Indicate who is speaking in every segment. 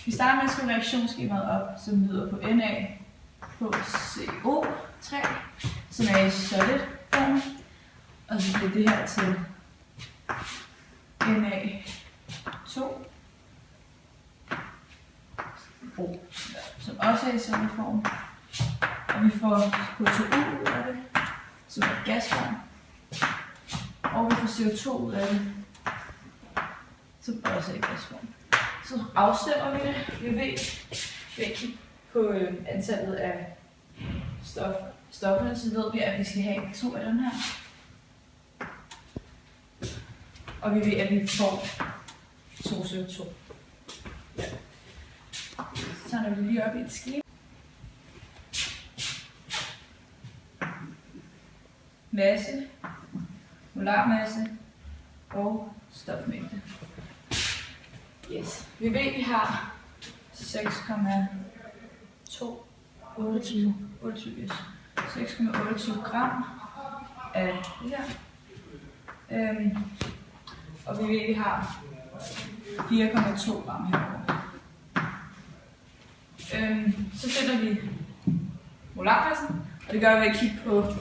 Speaker 1: Vi starter med at skrive reaktionsskemaet op, som lyder på NaHCO3, som er i solid form. Og så bliver det her til Na2, som også er i solid form. Og vi får H2O ud af det, som er gasform. Og vi får CO2 ud af det, som også er i gasform. Så afstemmer vi det. Vi ved vægten på antallet af stofferne, så ved vi, at vi skal have 2 af den her. Og vi ved, at vi får 2 CO2. Ja. Så tager vi lige op i et skema. Masse, molarmasse og stofmængde. Yes. Vi ved, at vi har 6,28 gram af det her. Og vi ved, at vi har 4,2 gram herovre. Så finder vi molarmassen, og det gør vi ved at kigge på.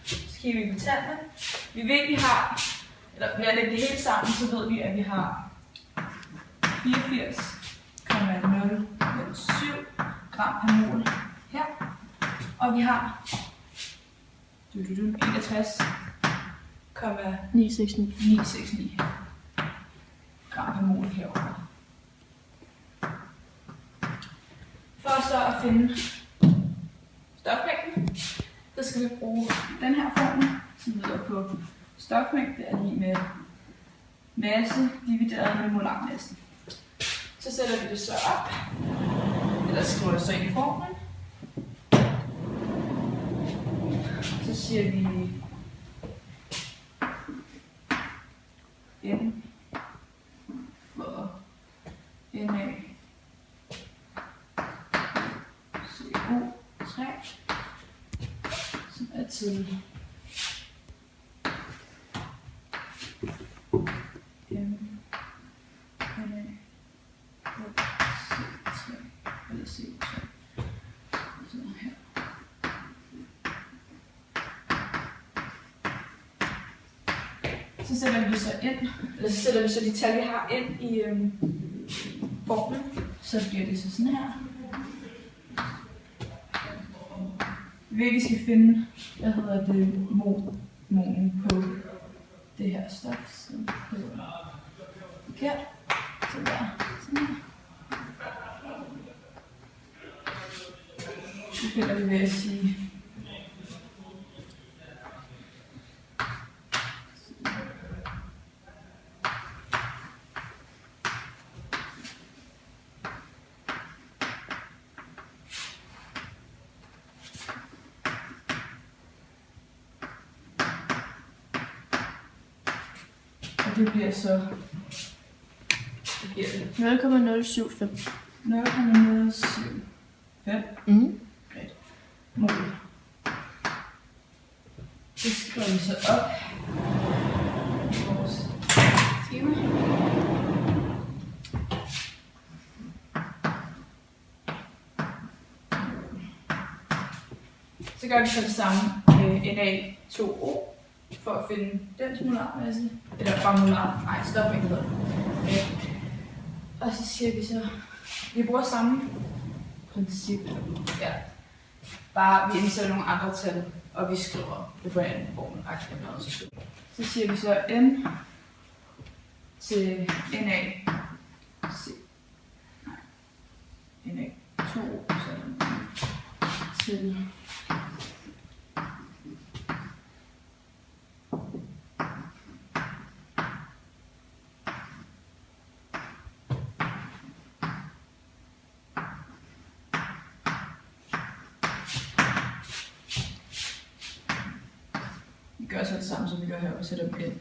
Speaker 1: Så kigger vi på tallene. Vi ved, at vi har, eller ved at lægge det hele sammen, så ved vi, at vi har 84,007 gram per mol her. Og vi har 61,969 gram per mol herovre. For så at finde stofmængden, så skal vi bruge den her formel, som lyder på stofmængde er lige med masse divideret med molarmassen. Så sætter vi det så op, eller skriver det så ind i formlen. Så siger vi N for NaCO3, som er til så sætter vi det så ind, eller så sætter vi så de tal, vi har ind i formlen, så bliver det så sådan her. Vi skal finde, molen på det her stof, som hedder forkert. Så der, sådan her. Så finder vi ved at sige det bliver så
Speaker 2: 0,075.
Speaker 1: 0,075 mol. Det skriver vi så op i vores skema. Så gør vi så det samme med Na2O for at finde dens molarmasse, eller bare stofmængde hedder det. Og så siger vi så, vi bruger samme princip. Ja. Bare vi indsætter nogle andre tal, og vi skriver det på en anden formel. Så siger vi så N til Na2 til vi gør så det samme, som vi gør her, og sætter dem ind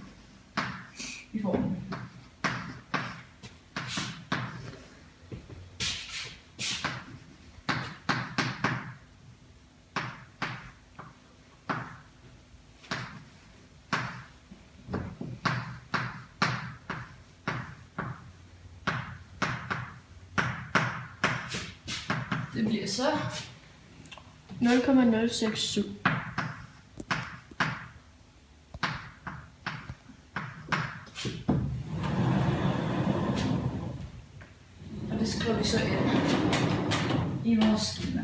Speaker 1: i formen. Det bliver så
Speaker 2: 0,067.
Speaker 1: Og det skriver vi så ind i vores skema.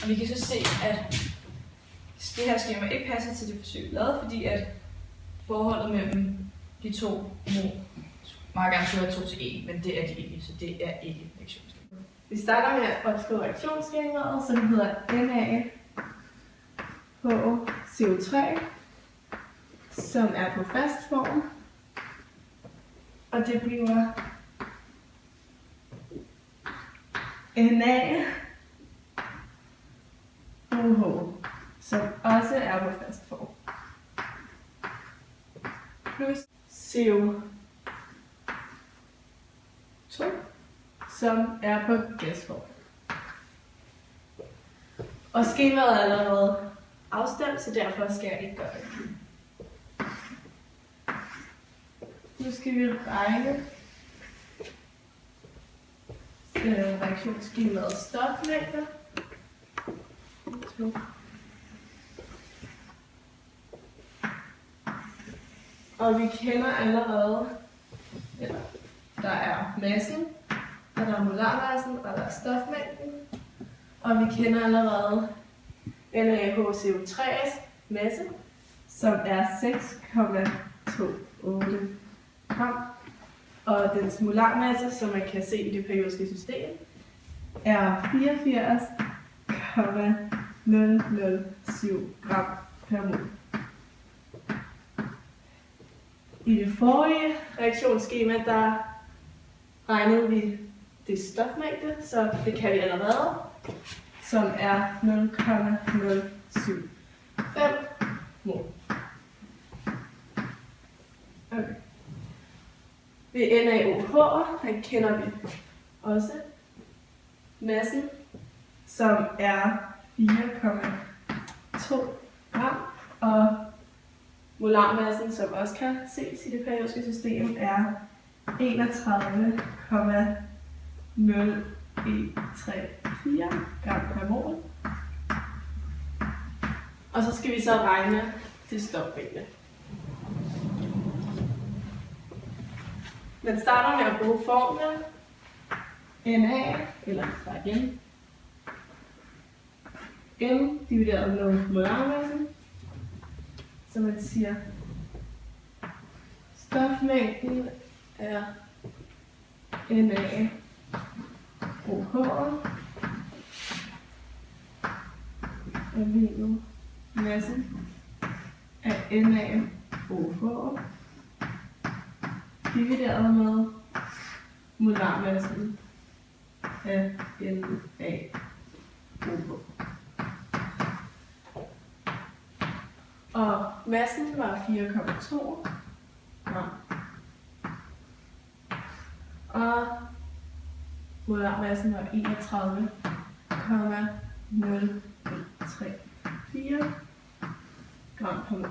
Speaker 1: Og vi kan så se, at det her skema ikke passer til det forsøg, vi lavede, fordi at forholdet mellem de to må meget gerne være 2 til 1, men det er de ikke, så det er ikke reaktionsskema.
Speaker 3: Vi starter med at opskrive reaktionsskemaet, som hedder NaHCO3, som er på fast form. Og det bliver NaOH, som også er på fast form. Plus CO2, som er på gasform. Og skemaet er allerede afstemt, så derfor skal jeg ikke gøre det. Nu skal vi regne reaktionsskemaet stofmængder. Og vi kender allerede, eller der er massen, og der er molarmassen, og der er stofmængden. Og vi kender allerede NaHCO3's masse, som er 6,28 gram. Og dens molarmasse, som man kan se i det periodiske system, er 84,007 gram per mol. I det forrige reaktionsskema, der regnede vi det stofmængde, så det kan vi allerede, som er 0,075 mol. Okay. Ved NaOH, der kender vi også massen, som er 4,2 gram, og molarmassen, som også kan ses i det periodiske system, er 31,0134 gram per mol. Og så skal vi så regne det stofmængde. Man starter med at bruge formlen Na, eller bare igen, N divideret med molarmassen. Så man siger, stofmængden er NaOH og minus massen af NaOH divideret med molarmassen af NaOH. Og massen var 4,2 gram. Og molarmassen var 31,034 gram per mol.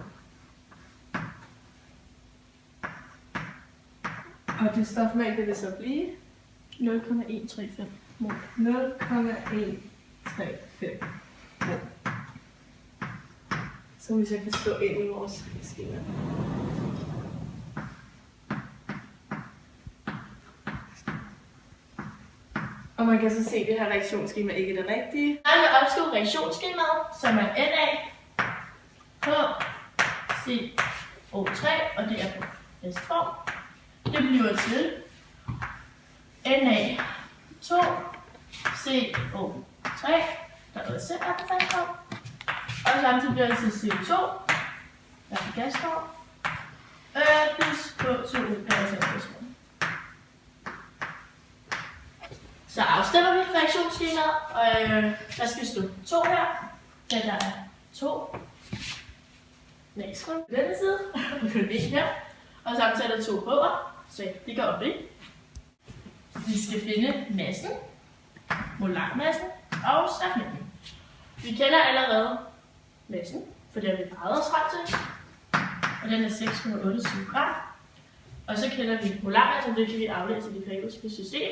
Speaker 3: Og det stofmængde vil så blive
Speaker 2: 0,135 mol.
Speaker 3: 0,135 mol. Som vi så kan stå ind i vores skema. Og man kan så se, at det her reaktionsskema ikke er det rigtige.
Speaker 2: Jeg vil opskrive reaktionsskemaet, som er NaHCO3, og det er på fast form. Det bliver til Na2CO3, der også er på fast form. Og samtidig bliver det til CO2, der er på gasform, plus H2O, der også er på gasform. Så afstemmer vi reaktionsskemaet, og der skal stå 2 her, da der er 2 natron på denne side, og på den her, og samtidig er der 2 H'er, så det går op i. Vi skal finde massen, molarmassen og stofmængden. Vi kender allerede massen, for det har vi vejet os frem til, og den er 6,87 gram. Og så kender vi molarmassen, det kan vi aflæse i det periodiske system.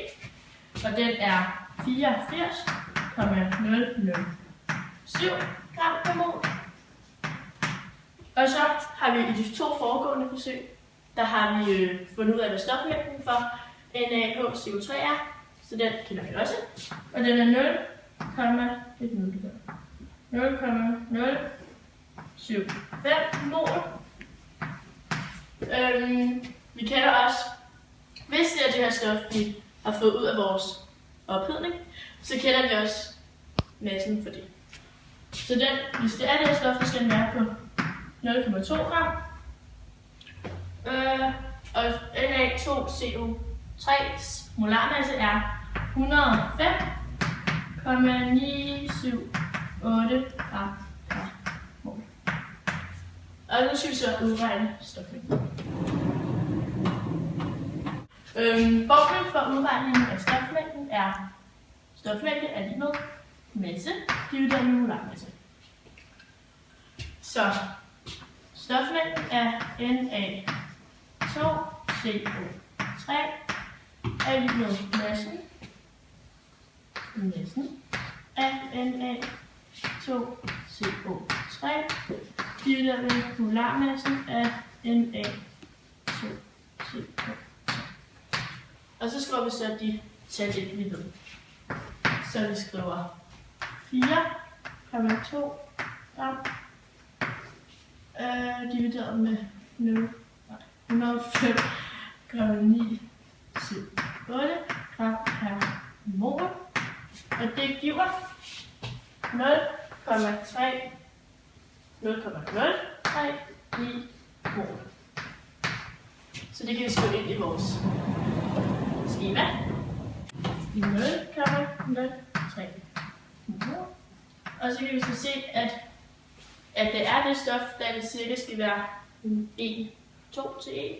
Speaker 2: Og den er 84,007 gram per mol. Og så har vi i de 2 foregående forsøg, der har vi fundet ud af, hvad stofmængden for NaHCO3 er. Så den kender vi også. Og den er 0,075 mol. Vi kender også, hvis det er det her stof, vi har fået ud af vores ophedning, så kender vi også massen for det. Så den, hvis det er det her stof, så skal den være på 0,2 gram. Og Na2CO3's molarmasse er 105,978 gram per mol. Og nu skal vi så udregne stofmængden. Formlen for udregningen af stofmængden er stofmængde er lige med masse divideret med molarmasse. Så stofmængden af Na2CO3 er lige med massen af Na2CO3 divideret med molarmassen af Na2CO3. Og så skriver vi så de tal ind, vi ved. Så vi skriver 4,2 gram divideret med 105,978 gram per mol. Og det giver 0,039 mol. Så det kan vi skrive ind i vores skema. 0,03 mol. Og så kan vi så se, at det er det stof, der cirka skal være 1,2 til 1.